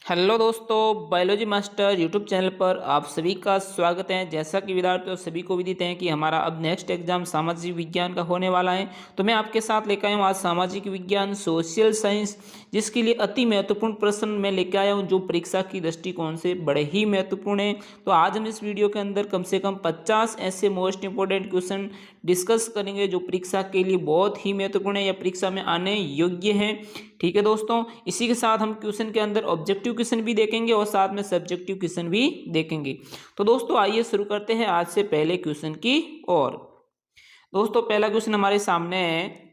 Hello दोस्तों, biology master YouTube channel पर आप सभी का स्वागत है। जैसा कि विद्यार्थियों सभी को विदित है कि हमारा अब नेक्स्ट एग्जाम सामाजिक विज्ञान का होने वाला है। तो मैं आपके साथ लेकर आया हूँ आज सामाजिक विज्ञान सोशल साइंस, जिसके लिए अति महत्वपूर्ण प्रश्न मैं लेकर आया हूँ जो परीक्षा की दृष्टिकोण से बड़े ही महत्वपूर्ण है। तो आज हम इस वीडियो के अंदर कम से कम 50 ऐसे मोस्ट इंपोर्टेंट क्वेश्चन डिस्कस करेंगे जो परीक्षा के लिए बहुत ही महत्वपूर्ण है या परीक्षा में आने योग्य हैं। ठीक है दोस्तों, इसी के साथ हम क्वेश्चन के अंदर ऑब्जेक्टिव क्वेश्चन भी देखेंगे और साथ में सब्जेक्टिव क्वेश्चन भी देखेंगे। तो दोस्तों आइए शुरू करते हैं आज से पहले क्वेश्चन की ओर। दोस्तों पहला क्वेश्चन हमारे सामने है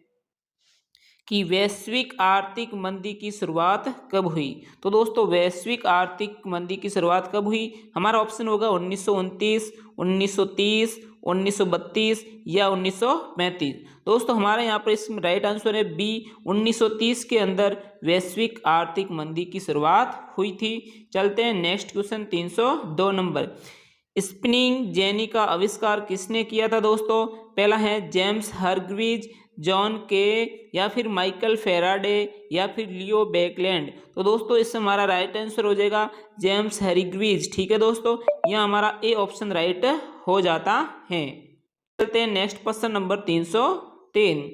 कि वैश्विक आर्थिक मंदी की शुरुआत कब हुई। तो दोस्तों वैश्विक आर्थिक मंदी की शुरुआत कब हुई? हमारा ऑप्शन होगा 1929, 1930, 1932 या 1935। दोस्तों हमारे यहाँ पर इसमें राइट आंसर है बी, 1930 के अंदर वैश्विक आर्थिक मंदी की शुरुआत हुई थी। चलते हैं next question 302 number. Spinning jenny का आविष्कार किसने किया था दोस्तों? पहला है जेम्स हरग्रीव्ज, जॉन के, या फिर माइकल फेराडे, या फिर लियो बेकलैंड। तो दोस्तों इससे हमारा राइट आंसर हो जाएगा जेम्स हरग्रीव्ज। ठीक है दोस्तों, यह हमारा ए ऑप्शन राइट हो जाता है। चलते हैं नेक्स्ट प्रश्न नंबर 303।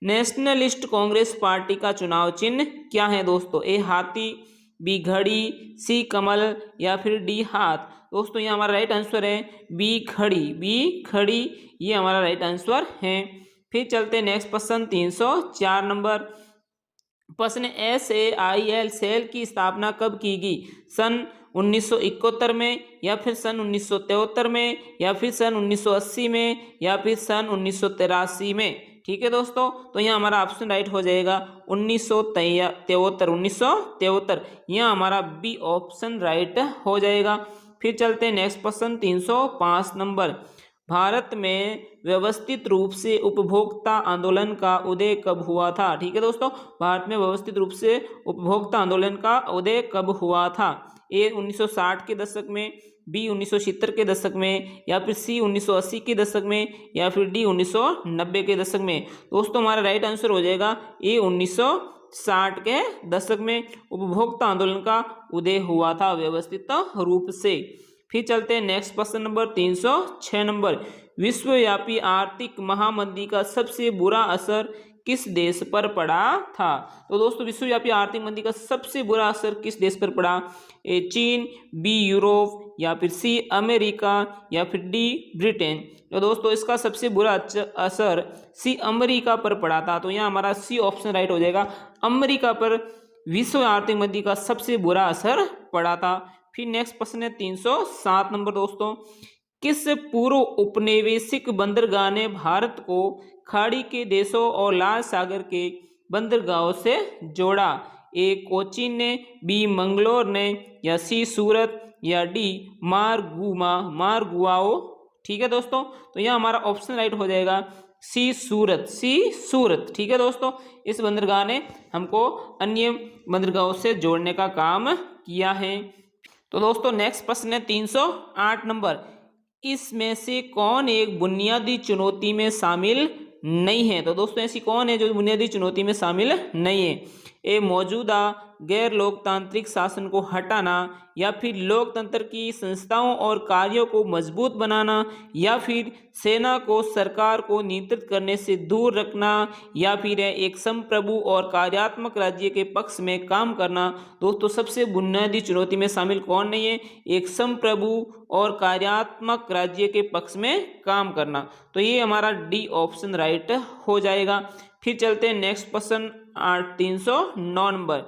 नेशनलिस्ट कांग्रेस पार्टी का चुनाव चिन्ह क्या है दोस्तों? ए हाथी, बी घड़ी, सी कमल, या फिर डी हाथ। दोस्तों ये हमारा राइट आंसर है बी खड़ी, बी खड़ी ये हमारा राइट आंसर है। फिर चलते हैं नेक्स्ट प्रश्न 304 नंबर। प्रश्न SAIL सेल की स्थापना कब की गई? सन 1971 में, या फिर सन 1973 में, या फिर सन 1980 में, या फिर सन 1983 में। ठीक है दोस्तों, तो यहाँ हमारा ऑप्शन राइट हो जाएगा 1973। यहाँ हमारा बी ऑप्शन राइट हो जाएगा। फिर चलते हैं नेक्स्ट प्रश्न 305 नंबर। भारत में व्यवस्थित रूप से उपभोक्ता आंदोलन का उदय कब हुआ था? ठीक है दोस्तों, भारत में व्यवस्थित रूप से उपभोक्ता आंदोलन का उदय कब हुआ था? ए 1960 के दशक में, बी 1970 के दशक में, या फिर सी 1980 के दशक में, या फिर डी 1990 के दशक में। दोस्तों हमारा राइट आंसर हो जाएगा ए 1960 के दशक में उपभोक्ता आंदोलन का उदय हुआ था व्यवस्थित रूप से। फिर चलते हैं नेक्स्ट प्रश्न नंबर 306 नंबर। विश्वव्यापी आर्थिक महामंदी का सबसे बुरा असर किस देश पर पड़ा था? तो दोस्तों विश्वव्यापी आर्थिक मंदी का सबसे बुरा असर किस देश पर पड़ा? ए चीन, बी यूरोप, या फिर सी अमेरिका, या फिर डी ब्रिटेन। तो दोस्तों इसका सबसे बुरा असर सी अमेरिका पर पड़ा था। तो यहाँ हमारा सी ऑप्शन राइट हो जाएगा, अमेरिका पर विश्व आर्थिक मंदी का सबसे बुरा असर पड़ा था। फिर नेक्स्ट प्रश्न है 307 नंबर। दोस्तों किस पूर्व उपनिवेशिक बंदरगाह ने भारत को खाड़ी के देशों और लाल सागर के बंदरगाहों से जोड़ा? ए कोचीन ने, बी मंगलोर ने, या सी सूरत, या डी मारगुआओ। ठीक है दोस्तों, तो यह हमारा ऑप्शन राइट हो जाएगा सी सूरत, सी सूरत। ठीक है दोस्तों, इस बंदरगाह ने हमको अन्य बंदरगाहों से जोड़ने का काम किया है। तो दोस्तों नेक्स्ट प्रश्न है 308 नंबर। इसमें से कौन एक बुनियादी चुनौती में शामिल नहीं है? तो दोस्तों ऐसी कौन है जो बुनियादी चुनौती में शामिल नहीं है? ए मौजूदा गैर लोकतांत्रिक शासन को हटाना, या फिर लोकतंत्र की संस्थाओं और कार्यों को मजबूत बनाना, या फिर सेना को सरकार को नियंत्रित करने से दूर रखना, या फिर एक संप्रभु और कार्यात्मक राज्य के पक्ष में काम करना। दोस्तों सबसे बुनियादी चुनौती में शामिल कौन नहीं है? एक संप्रभु और कार्यात्मक राज्य के पक्ष में काम करना। तो ये हमारा डी ऑप्शन राइट हो जाएगा। फिर चलते हैं नेक्स्ट प्रश्न 309 नंबर।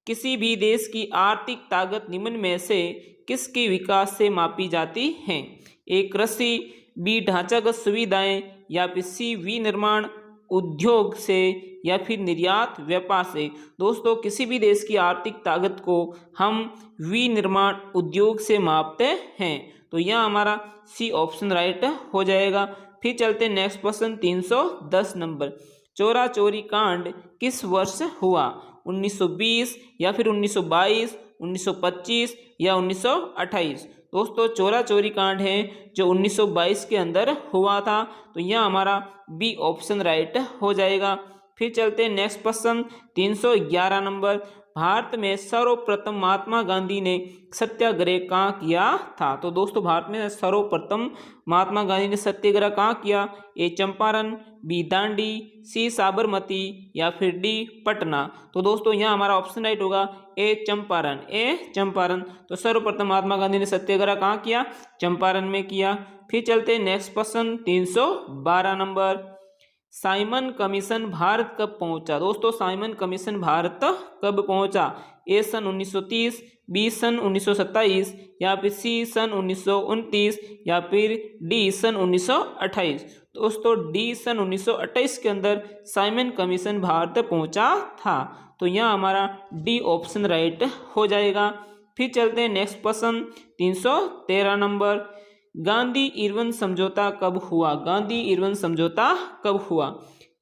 किसी भी देश की आर्थिक ताकत निम्न में से किसके विकास से मापी जाती है? ए कृषि, बी ढांचागत सुविधाएं, या फिर सी विनिर्माण उद्योग से, या फिर निर्यात व्यापार से। दोस्तों किसी भी देश की आर्थिक ताकत को हम विनिर्माण उद्योग से मापते हैं। तो यह हमारा सी ऑप्शन राइट हो जाएगा। फिर चलते हैं नेक्स्ट प्रश्न 310 नंबर। चोरा चोरी कांड किस वर्ष हुआ? 1920, या फिर 1922, 1925, या 1928। दोस्तों चोरा चोरी कांड है जो 1922 के अंदर हुआ था। तो यह हमारा बी ऑप्शन राइट हो जाएगा। फिर चलते हैं नेक्स्ट प्रश्न 311 नंबर। भारत में सर्वप्रथम महात्मा गांधी ने सत्याग्रह कहाँ किया था? तो दोस्तों भारत में सर्वप्रथम महात्मा गांधी ने सत्याग्रह कहाँ किया? ए चंपारण, बी दांडी, सी साबरमती या फिर डी पटना। तो दोस्तों यहाँ हमारा ऑप्शन राइट होगा ए चंपारण, ए चंपारण। तो सर्वप्रथम महात्मा गांधी ने सत्याग्रह कहाँ किया? चंपारण में किया। फिर चलते next question 312 number. Simon commission Bharat कब पहुंचा? दोस्तों साइमन कमीशन भारत कब पहुंचा? ए सन 1930, बी सन 1927 या फिर सी सन 1929 या फिर डी सन 1928। दोस्तों डी सन 1928 के अंदर साइमन कमीशन भारत पहुंचा था। तो यहाँ हमारा डी ऑप्शन राइट हो जाएगा। फिर चलते हैं next question 313 number. Gandhi Irwin समझौता कब हुआ? गांधी इरविन समझौता कब हुआ?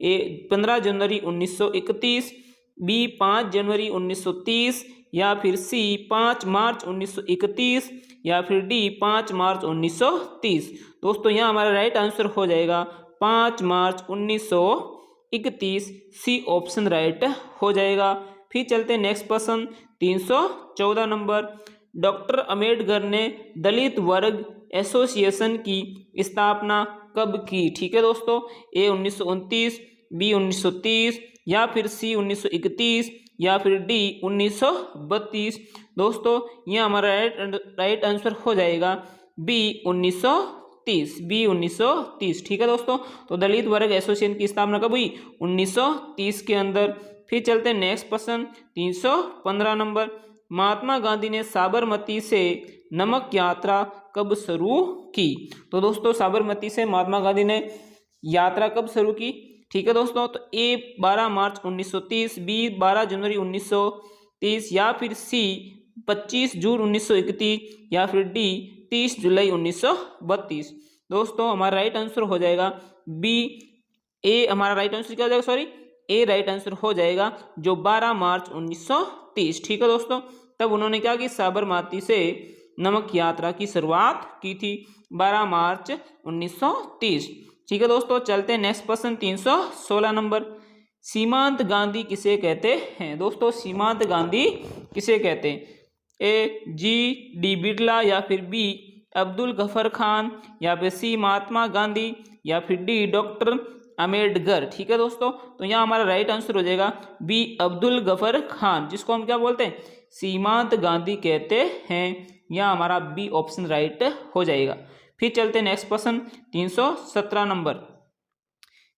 ए 15 जनवरी 1931, बी 5 जनवरी 1930 या फिर सी 5 मार्च 1931 या फिर डी 5 मार्च 1930। दोस्तों यहाँ हमारा राइट आंसर हो जाएगा 5 मार्च 1931, सी ऑप्शन राइट हो जाएगा। फिर चलते हैं next question 314 number. Doctor Ambedkar ने दलित वर्ग एसोसिएशन की स्थापना कब की? ठीक है दोस्तों, ए 1929, बी 1930 या फिर सी 1931 या फिर डी 1932। दोस्तों ये हमारा राइट आंसर हो जाएगा बी 1930, बी 1930। ठीक है दोस्तों, तो दलित वर्ग एसोसिएशन की स्थापना कब हुई? 1930 के अंदर। फिर चलते हैं next question 315 number. Mahatma Gandhi ने साबरमती से नमक यात्रा कब शुरू की? तो दोस्तों साबरमती से महात्मा गांधी ने यात्रा कब शुरू की? ठीक है दोस्तों, तो ए 12 मार्च 1930, बी 12 जनवरी 1930 या फिर सी 25 जून 1931 या फिर डी 30 जुलाई 1932। दोस्तों हमारा राइट आंसर हो जाएगा बी, ए हमारा राइट आंसर क्या हो जाएगा? सॉरी, ए राइट आंसर हो जाएगा जो 12 मार्च 1930। ठीक है दोस्तों, तब उन्होंने क्या की? साबरमती से नमक यात्रा की शुरुआत की थी 12 मार्च 1930। ठीक है दोस्तों, चलते हैं नेक्स्ट क्वेश्चन 316 नंबर। सीमांत गांधी किसे कहते हैं? दोस्तों सीमांत गांधी किसे कहते हैं? ए जी डी बिरला या फिर बी अब्दुल गफर खान या फिर सी महात्मा गांधी या फिर डी डॉक्टर अम्बेडकर। ठीक है दोस्तों, तो यहाँ हमारा राइट आंसर हो जाएगा बी अब्दुल गफर खान, जिसको हम क्या बोलते हैं? सीमांत गांधी कहते हैं। यहाँ हमारा बी ऑप्शन राइट हो जाएगा। फिर चलते हैं नेक्स्ट क्वेश्चन 317 नंबर।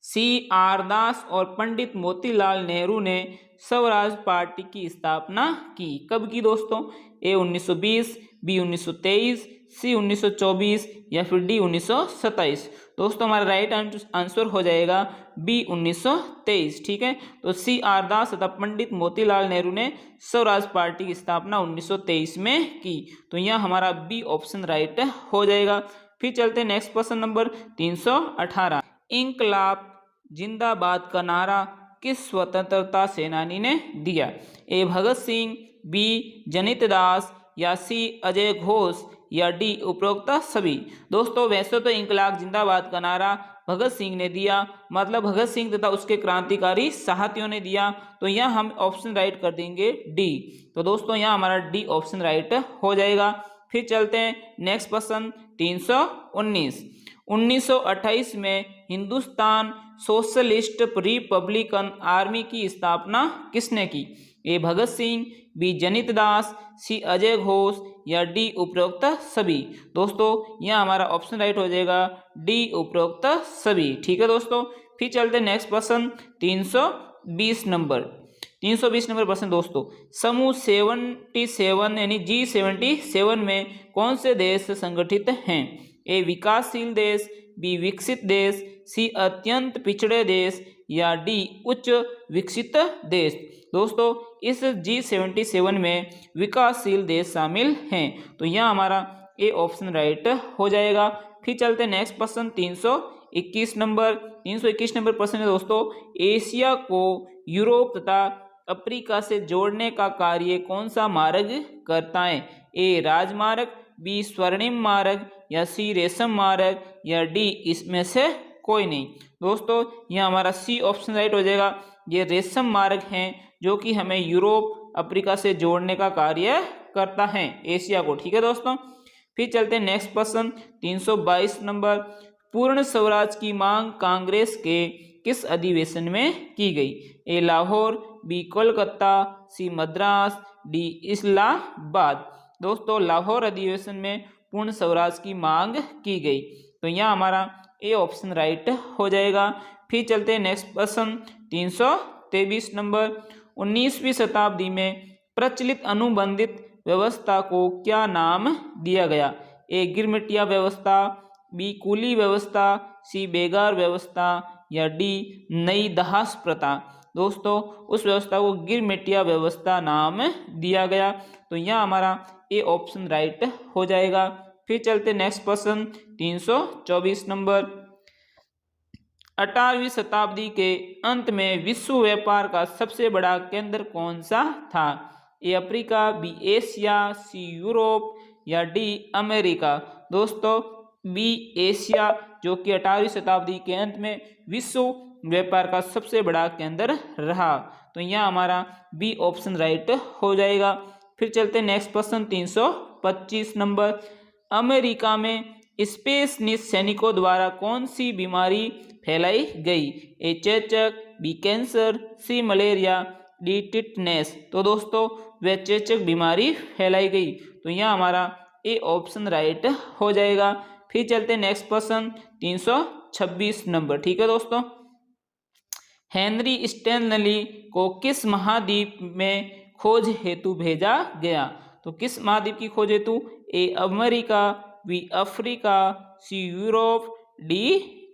सी आर दास और पंडित मोतीलाल नेहरू ने स्वराज पार्टी की स्थापना की कब की? दोस्तों ए 1920, बी 1923, सी 1924 या फिर डी 1927। दोस्तों हमारा राइट आंसर हो जाएगा बी 1923। ठीक है, तो सी आर दास तथा पंडित मोतीलाल नेहरू ने स्वराज पार्टी की स्थापना 1923 में की। तो यह हमारा बी ऑप्शन राइट हो जाएगा। फिर चलते हैं नेक्स्ट क्वेश्चन नंबर 318। इंकलाब जिंदाबाद का नारा किस स्वतंत्रता सेनानी ने दिया? ए भगत सिंह, बी जनित दास या सी अजय घोष या डी उपरोक्त सभी। दोस्तों वैसे तो इंकलाब जिंदाबाद का नारा भगत सिंह ने दिया, मतलब भगत सिंह तथा उसके क्रांतिकारी साथियों ने दिया। तो यहाँ हम ऑप्शन राइट कर देंगे डी। तो दोस्तों यहाँ हमारा डी ऑप्शन राइट हो जाएगा। फिर चलते हैं नेक्स्ट क्वेश्चन 319। 1928 में हिंदुस्तान सोशलिस्ट रिपब्लिकन आर्मी की स्थापना किसने की? ए भगत सिंह, बी जनित दास, सी अजय घोष या डी उपरोक्त सभी। दोस्तों यह हमारा ऑप्शन राइट हो जाएगा डी उपरोक्त सभी। ठीक है दोस्तों, फिर चलते हैं नेक्स्ट क्वेश्चन 320 नंबर। 320 नंबर प्रश्न दोस्तों, समूह 77 यानी G77 में कौन से देश संगठित हैं? ए विकासशील देश, बी विकसित देश, सी अत्यंत पिछड़े देश या डी उच्च विकसित देश। दोस्तों इस G77 में विकासशील देश शामिल हैं। तो यहाँ हमारा ए ऑप्शन राइट हो जाएगा। फिर चलते हैं नेक्स्ट क्वेश्चन 321 नंबर। 321 नंबर प्रश्न है दोस्तों, एशिया को यूरोप तथा अफ्रीका से जोड़ने का कार्य कौन सा मार्ग करता है? ए राजमार्ग, बी स्वर्णिम मार्ग या सी रेशम मार्ग या डी इसमें से कोई नहीं। दोस्तों यह हमारा सी ऑप्शन राइट हो जाएगा। ये रेशम मार्ग हैं जो कि हमें यूरोप, अफ्रीका से जोड़ने का कार्य करता है, एशिया को। ठीक है दोस्तों, फिर चलते हैं नेक्स्ट प्रश्न 322 नंबर। पूर्ण स्वराज की मांग कांग्रेस के किस अधिवेशन में की गई? ए लाहौर, बी कोलकाता, सी मद्रास, डी इस्लामाबाद। दोस्तों लाहौर अधिवेशन में पूर्ण स्वराज की मांग की गई, तो यहाँ हमारा ए ऑप्शन राइट हो जाएगा। फिर चलते हैं नेक्स्ट प्रश्न 323 नंबर। 19वीं शताब्दी में प्रचलित अनुबंधित व्यवस्था को क्या नाम दिया गया? ए गिरमिटिया व्यवस्था, बी कुली व्यवस्था, सी बेगार व्यवस्था, या डी नई दहास प्रथा। दोस्तों उस व्यवस्था को गिरमिटिया व्यवस्था नाम दिया गया, तो यहाँ हमारा ए ऑप्शन राइट हो जाएगा। फिर चलते नेक्स्ट प्रश्न 324 नंबर। 18वीं शताब्दी के अंत में विश्व व्यापार का सबसे बड़ा केंद्र कौन सा था? A Africa, B Asia, C Europe, या डी अमेरिका। दोस्तों बी एशिया, जो कि 18वीं शताब्दी के अंत में विश्व व्यापार का सबसे बड़ा केंद्र रहा, तो यहाँ हमारा बी ऑप्शन राइट हो जाएगा। फिर चलते नेक्स्ट प्रश्न 325 नंबर। अमेरिका में स्पेस सैनिकों द्वारा कौन सी बीमारी फैलाई गई? ए चेचक, बी कैंसर, सी मलेरिया, डी टिटनेस। तो दोस्तों वह चेचक बीमारी फैलाई गई, तो यहाँ हमारा ए ऑप्शन राइट हो जाएगा। फिर चलते नेक्स्ट प्रश्न 326 नंबर। ठीक है दोस्तों, हेनरी स्टैनली को किस महाद्वीप में खोज हेतु भेजा गया? तो किस महाद्वीप की खोज हेतु? A America, B Africa, C Europe, D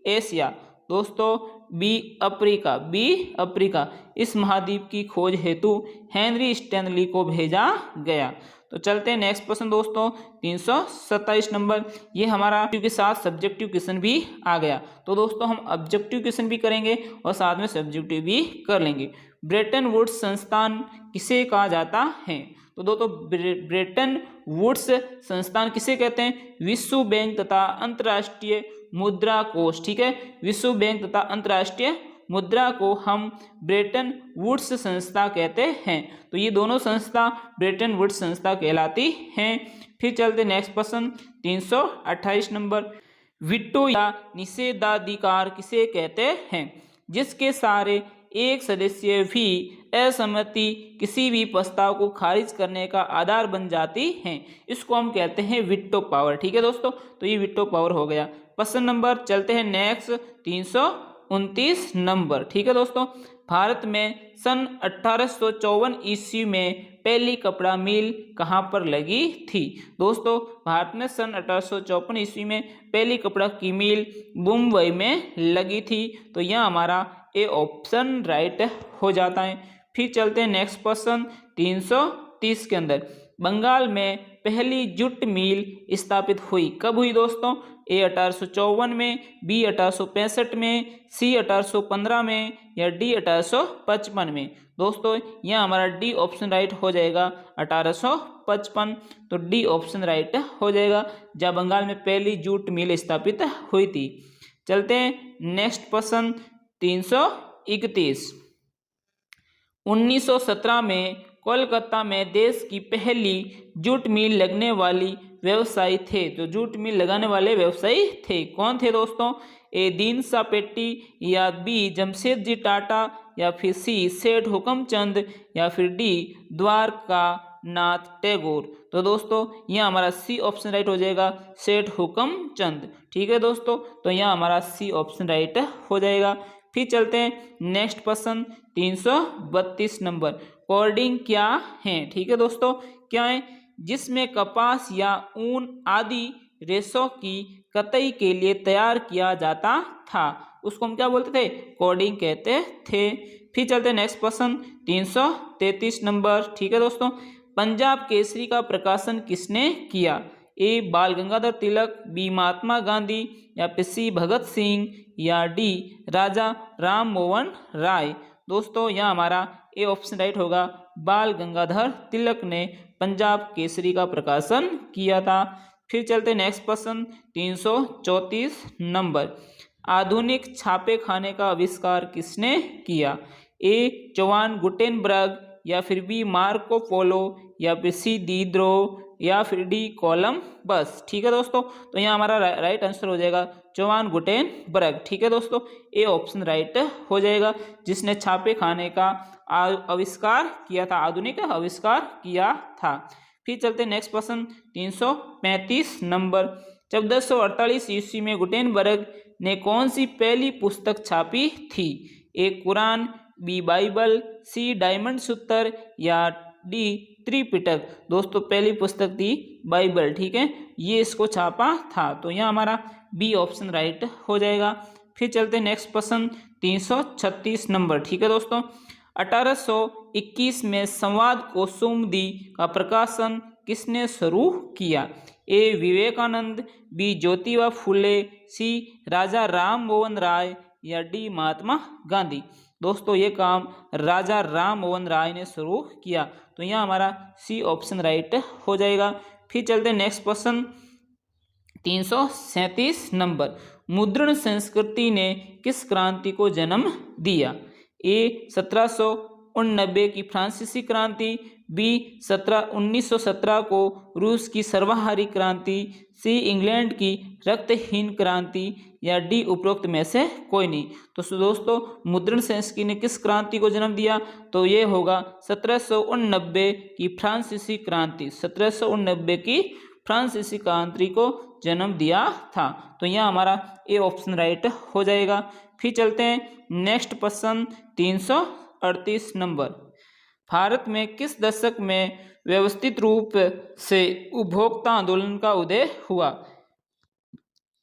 Asia. दोस्तों बी अफ्रीका इस महाद्वीप की खोज हेतु हेनरी स्टैनली को भेजा गया। तो चलते हैं नेक्स्ट प्रश्न दोस्तों 327 नंबर। ये हमारा के साथ सब्जेक्टिव क्वेश्चन भी आ गया, तो दोस्तों हम ऑब्जेक्टिव क्वेश्चन भी करेंगे और साथ में सब्जेक्टिव भी कर लेंगे। ब्रेटन वुड्स संस्थान किसे कहा जाता है? तो दोस्तों ब्रेटन वुड्स संस्थान किसे कहते हैं? विश्व बैंक तथा अंतर्राष्ट्रीय मुद्रा कोष। ठीक है, विश्व बैंक तथा अंतर्राष्ट्रीय मुद्रा को हम ब्रेटन वुड्स संस्था कहते हैं, तो ये दोनों संस्था ब्रेटन वुड्स संस्था कहलाती हैं। फिर चलते नेक्स्ट प्रश्न 328 नंबर। वीटो या निषेधाधिकार किसे कहते हैं? जिसके सारे एक सदस्य भी असहमति किसी भी प्रस्ताव को खारिज करने का आधार बन जाती हैं, इसको हम कहते हैं वीटो पावर। ठीक है दोस्तों, तो ये वीटो पावर हो गया। प्रश्न नंबर चलते हैं नेक्स्ट 329 नंबर। ठीक है दोस्तों, भारत में सन 1854 ईस्वी में पहली कपड़ा मिल कहाँ पर लगी थी? दोस्तों भारत में सन 1854 ईस्वी में पहली कपड़ा की मिल मुंबई में लगी थी, तो यह हमारा ए ऑप्शन राइट हो जाता है। फिर चलते हैं नेक्स्ट प्रश्न 330 के अंदर। बंगाल में पहली जूट मिल स्थापित हुई कब हुई दोस्तों? ए 1854 में, बी 1865 में, सी 1815 में, या डी 1855 में। दोस्तों यहाँ हमारा डी ऑप्शन राइट हो जाएगा 1855, तो डी ऑप्शन राइट हो जाएगा, जहाँ बंगाल में पहली जूट मिल स्थापित हुई थी। चलते हैं नेक्स्ट प्रश्न 331। 1917 में कोलकाता में देश की पहली जूट मिल लगने वाली व्यवसायी थे, तो जूट मिल लगाने वाले व्यवसायी थे, कौन थे दोस्तों? ए दीनशाह पेट्टी, या बी जमशेदजी टाटा, या फिर सी सेठ हुकमचंद, या फिर डी द्वारका नाथ टैगोर। तो दोस्तों यहाँ हमारा सी ऑप्शन राइट हो जाएगा, सेठ हुकमचंद। ठीक है दोस्तों, तो यहाँ हमारा सी ऑप्शन राइट हो जाएगा। फिर चलते हैं नेक्स्ट प्रश्न 332 नंबर। कोडिंग क्या है? ठीक है दोस्तों, क्या है? जिसमें कपास या ऊन आदि रेशों की कताई के लिए तैयार किया जाता था, उसको हम क्या बोलते थे? कोडिंग कहते थे। फिर चलते हैं नेक्स्ट प्रश्न 333 नंबर। ठीक है दोस्तों, पंजाब केसरी का प्रकाशन किसने किया? ए बाल गंगाधर तिलक, बी महात्मा गांधी, या फिर सी भगत सिंह, या डी राजा राम मोहन राय। दोस्तों यहाँ हमारा ए ऑप्शन राइट होगा, बाल गंगाधर तिलक ने पंजाब केसरी का प्रकाशन किया था। फिर चलते नेक्स्ट प्रश्न 334 नंबर। आधुनिक छापे खाने का आविष्कार किसने किया? ए जोहान गुटेनबर्ग, या फिर बी मार्को पोलो या फिर सी दीद्रो या फिर डी कोलंबस। ठीक है दोस्तों, तो यहाँ हमारा राइट आंसर हो जाएगा जोहान गुटेनबर्ग। ठीक है दोस्तों, ए ऑप्शन राइट हो जाएगा, जिसने छापे खाने का आविष्कार किया था, आधुनिक आविष्कार किया था। फिर चलते नेक्स्ट प्रश्न 335 नंबर। 1448 ईस्वी में गुटेनबर्ग ने कौन सी पहली पुस्तक छापी थी? ए कुरान, बी बाइबल, सी डायमंड सूत्र या डी त्रिपिटक। दोस्तों पहली पुस्तक थी बाइबल। ठीक है, ये इसको छापा था, तो यहाँ हमारा बी ऑप्शन राइट हो जाएगा। फिर चलते नेक्स्ट प्रश्न 336 नंबर। ठीक है दोस्तों, 1821 में संवाद कौसुम्बी का प्रकाशन किसने शुरू किया? ए विवेकानंद, बी ज्योतिबा फुले, सी राजा राम मोहन राय या डी महात्मा गांधी। दोस्तों ये काम राजा राम मोहन राय ने शुरू किया, तो यहाँ हमारा सी ऑप्शन राइट हो जाएगा। फिर चलते नेक्स्ट प्रश्न 337 नंबर। मुद्रण संस्कृति ने किस क्रांति को जन्म दिया? ए 1789 की फ्रांसीसी क्रांति, बी 1917 को रूस की सर्वाहारी क्रांति, सी इंग्लैंड की रक्तहीन क्रांति या डी उपरोक्त में से कोई नहीं। तो दोस्तों मुद्रण संस्कृति ने किस क्रांति को जन्म दिया? तो ये होगा 1789 की फ्रांसीसी क्रांति। 1789 की फ्रांसीसी क्रांति को जन्म दिया था, तो यहाँ हमारा ए ऑप्शन राइट हो जाएगा। फिर चलते हैं नेक्स्ट प्रश्न 338 नंबर। भारत में किस दशक में व्यवस्थित रूप से उपभोक्ता आंदोलन का उदय हुआ?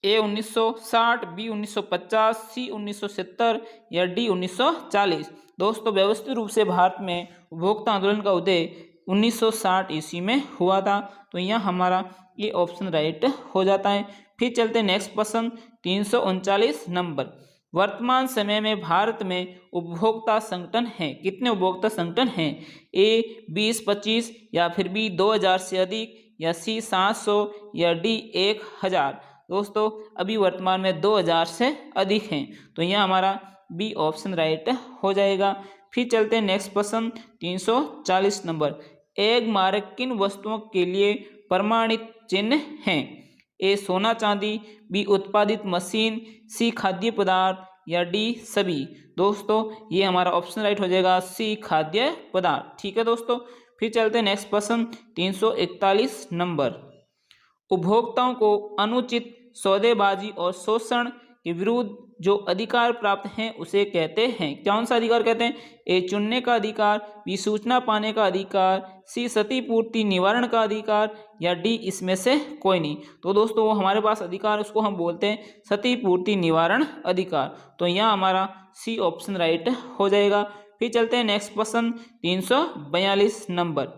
ए 1960, बी 1950, सी 1970 या डी 1940। दोस्तों व्यवस्थित रूप से भारत में उपभोक्ता आंदोलन का उदय 1960 ईस्वी में हुआ था, तो यहाँ हमारा ये ऑप्शन राइट हो जाता है। फिर चलते नेक्स्ट प्रश्न 339 नंबर। वर्तमान समय में भारत में उपभोक्ता संगठन हैं, कितने उपभोक्ता संगठन हैं? ए 20-25 या फिर बी 2000 से अधिक या सी 700 या डी 1000। दोस्तों अभी वर्तमान में 2000 से अधिक हैं, तो यहाँ हमारा बी ऑप्शन राइट हो जाएगा। फिर चलते हैं नेक्स्ट प्रश्न 340 नंबर। एक मारक किन वस्तुओं के लिए प्रमाणित चिन्ह हैं? ए सोना चांदी, बी उत्पादित मशीन, सी खाद्य पदार्थ या डी सभी। दोस्तों ये हमारा ऑप्शन राइट हो जाएगा सी खाद्य पदार्थ। ठीक है दोस्तों, फिर चलते हैं नेक्स्ट प्रश्न 341 नंबर। उपभोक्ताओं को अनुचित सौदेबाजी और शोषण के विरुद्ध जो अधिकार प्राप्त हैं उसे कहते हैं, कौन सा अधिकार कहते हैं? ए चुनने का अधिकार, बी सूचना पाने का अधिकार, सी क्षतिपूर्ति निवारण का अधिकार या डी इसमें से कोई नहीं। तो दोस्तों वो हमारे पास अधिकार उसको हम बोलते हैं क्षतिपूर्ति निवारण अधिकार, तो यहाँ हमारा सी ऑप्शन राइट हो जाएगा। फिर चलते हैं नेक्स्ट प्रश्न 342 नंबर।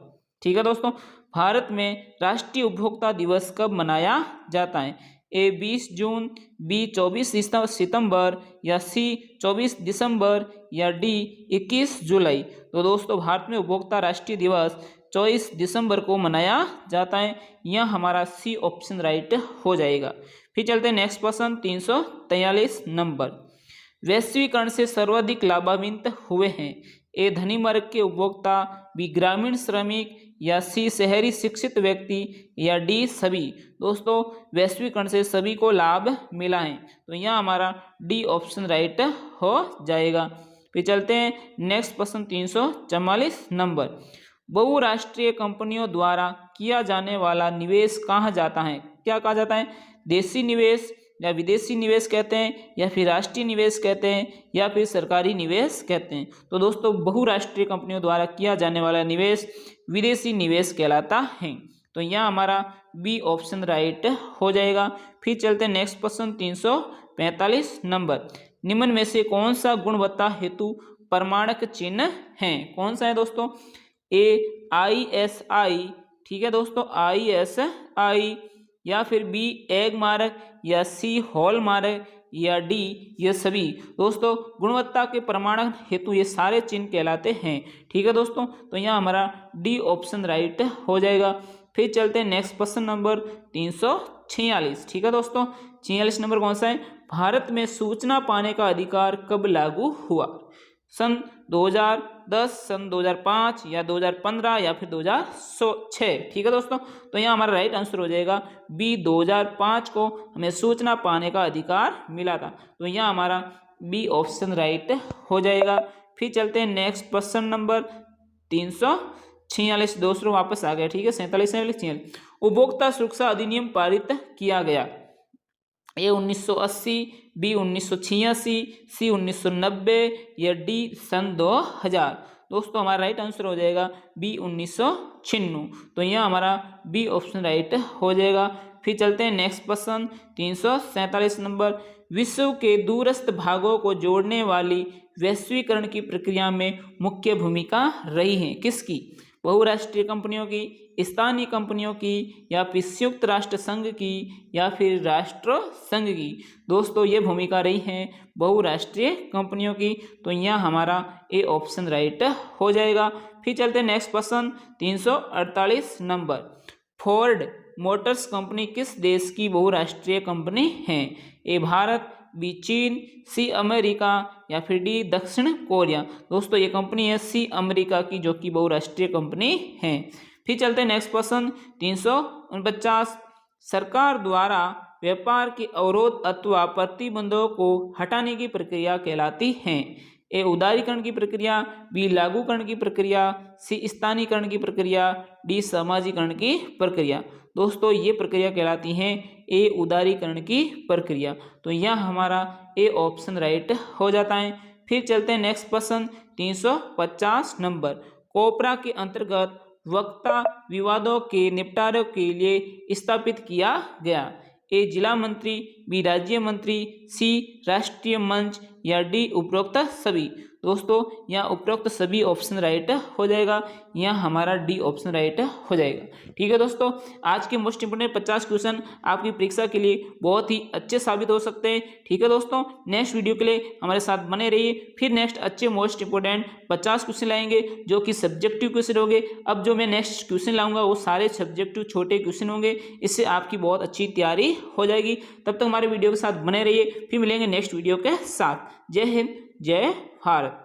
ठीक है दोस्तों, भारत में राष्ट्रीय उपभोक्ता दिवस कब मनाया जाता है? ए 20 जून, बी 24 सितंबर या सी 24 दिसंबर या डी 21 जुलाई। तो दोस्तों भारत में उपभोक्ता राष्ट्रीय दिवस 24 दिसंबर को मनाया जाता है, यह हमारा सी ऑप्शन राइट हो जाएगा। फिर चलते हैं नेक्स्ट प्रश्न 343 नंबर। वैश्वीकरण से सर्वाधिक लाभान्वित हुए हैं? ए धनी वर्ग के उपभोक्ता, बी ग्रामीण श्रमिक या सी शहरी शिक्षित व्यक्ति या डी सभी। दोस्तों वैश्वीकरण से सभी को लाभ मिला है, तो यहाँ हमारा डी ऑप्शन राइट हो जाएगा। फिर चलते हैं नेक्स्ट प्रश्न 344 नंबर। बहुराष्ट्रीय कंपनियों द्वारा किया जाने वाला निवेश कहाँ जाता है? क्या कहा जाता है? देशी निवेश या विदेशी निवेश कहते हैं या फिर राष्ट्रीय निवेश कहते हैं या फिर सरकारी निवेश कहते हैं। तो दोस्तों बहुराष्ट्रीय कंपनियों द्वारा किया जाने वाला निवेश विदेशी निवेश कहलाता है, तो यहाँ हमारा बी ऑप्शन राइट हो जाएगा। फिर चलते हैं नेक्स्ट प्रश्न 345 नंबर। निम्न में से कौन सा गुणवत्ता हेतु प्रमाणक चिन्ह है? कौन सा है दोस्तों? ए ISI, ठीक है दोस्तों ISI या फिर बी एग मार्क या सी हॉल मार्क या डी ये सभी। दोस्तों गुणवत्ता के प्रमाणन हेतु ये सारे चिन्ह कहलाते हैं। ठीक है दोस्तों, तो यहाँ हमारा डी ऑप्शन राइट हो जाएगा। फिर चलते हैं नेक्स्ट प्रश्न नंबर 346। ठीक है दोस्तों, 46 नंबर कौन सा है? भारत में सूचना पाने का अधिकार कब लागू हुआ? सन 2010, सन 2005 या 2015 या फिर 2006। ठीक है दोस्तों, तो यहाँ हमारा राइट आंसर हो जाएगा बी, 2005 को हमें सूचना पाने का अधिकार मिला था। तो यहाँ हमारा बी ऑप्शन राइट हो जाएगा। फिर चलते हैं नेक्स्ट क्वेश्चन नंबर 346। दोस्तों वापस आ गया। ठीक है, 47 46। उपभोक्ता सुरक्षा अधिनियम पारित किया गया। ए 1980, बी 1986, सी 1990 या डी सन 2000। दोस्तों हमारा राइट आंसर हो जाएगा बी 1996। तो यहाँ हमारा बी ऑप्शन राइट हो जाएगा। फिर चलते हैं नेक्स्ट क्वेश्चन 347 नंबर। विश्व के दूरस्थ भागों को जोड़ने वाली वैश्वीकरण की प्रक्रिया में मुख्य भूमिका रही है किसकी? बहुराष्ट्रीय कंपनियों की, स्थानीय कंपनियों की, या फिर संयुक्त राष्ट्र संघ की, या फिर राष्ट्र संघ की। दोस्तों ये भूमिका रही है बहुराष्ट्रीय कंपनियों की। तो यहाँ हमारा ए ऑप्शन राइट हो जाएगा। फिर चलते हैं next question 348 number. Ford Motors company किस देश की बहुराष्ट्रीय कंपनी है? ए भारत, बी चीन, सी अमेरिका, या फिर डी दक्षिण कोरिया। दोस्तों ये कंपनी है सी अमेरिका की, जो कि बहुराष्ट्रीय कंपनी है। फिर चलते हैं नेक्स्ट क्वेश्चन 349। सरकार द्वारा व्यापार के अवरोध अथवा प्रतिबंधों को हटाने की प्रक्रिया कहलाती है? ए उदारीकरण की प्रक्रिया, बी लागूकरण की प्रक्रिया, सी स्थानीयकरण की प्रक्रिया, डी सामाजिकरण की प्रक्रिया। दोस्तों ये प्रक्रिया कहलाती है ए उदारीकरण की प्रक्रिया। तो यह हमारा ए ऑप्शन राइट हो जाता है। फिर चलते हैं नेक्स्ट क्वेश्चन 350 नंबर। कोपरा के अंतर्गत वक्ता विवादों के निपटारे के लिए स्थापित किया गया। ए जिला मंत्री, बी राज्य मंत्री, सी राष्ट्रीय मंच, या डी उपरोक्त सभी। दोस्तों यहाँ उपरोक्त सभी ऑप्शन राइट हो जाएगा। यहाँ हमारा डी ऑप्शन राइट हो जाएगा। ठीक है दोस्तों, आज के मोस्ट इंपोर्टेंट 50 क्वेश्चन आपकी परीक्षा के लिए बहुत ही अच्छे साबित हो सकते हैं। ठीक है दोस्तों, नेक्स्ट वीडियो के लिए हमारे साथ बने रहिए। फिर नेक्स्ट अच्छे मोस्ट इंपोर्टेंट 50 क्वेश्चन लाएंगे जो कि सब्जेक्टिव क्वेश्चन होंगे। अब जो मैं नेक्स्ट क्वेश्चन लाऊंगा वो सारे सब्जेक्टिव छोटे क्वेश्चन होंगे। इससे आपकी बहुत अच्छी तैयारी हो जाएगी। तब तक हमारे वीडियो के साथ बने रहिए। फिर मिलेंगे नेक्स्ट वीडियो के साथ। जय हिंद, जय भारत।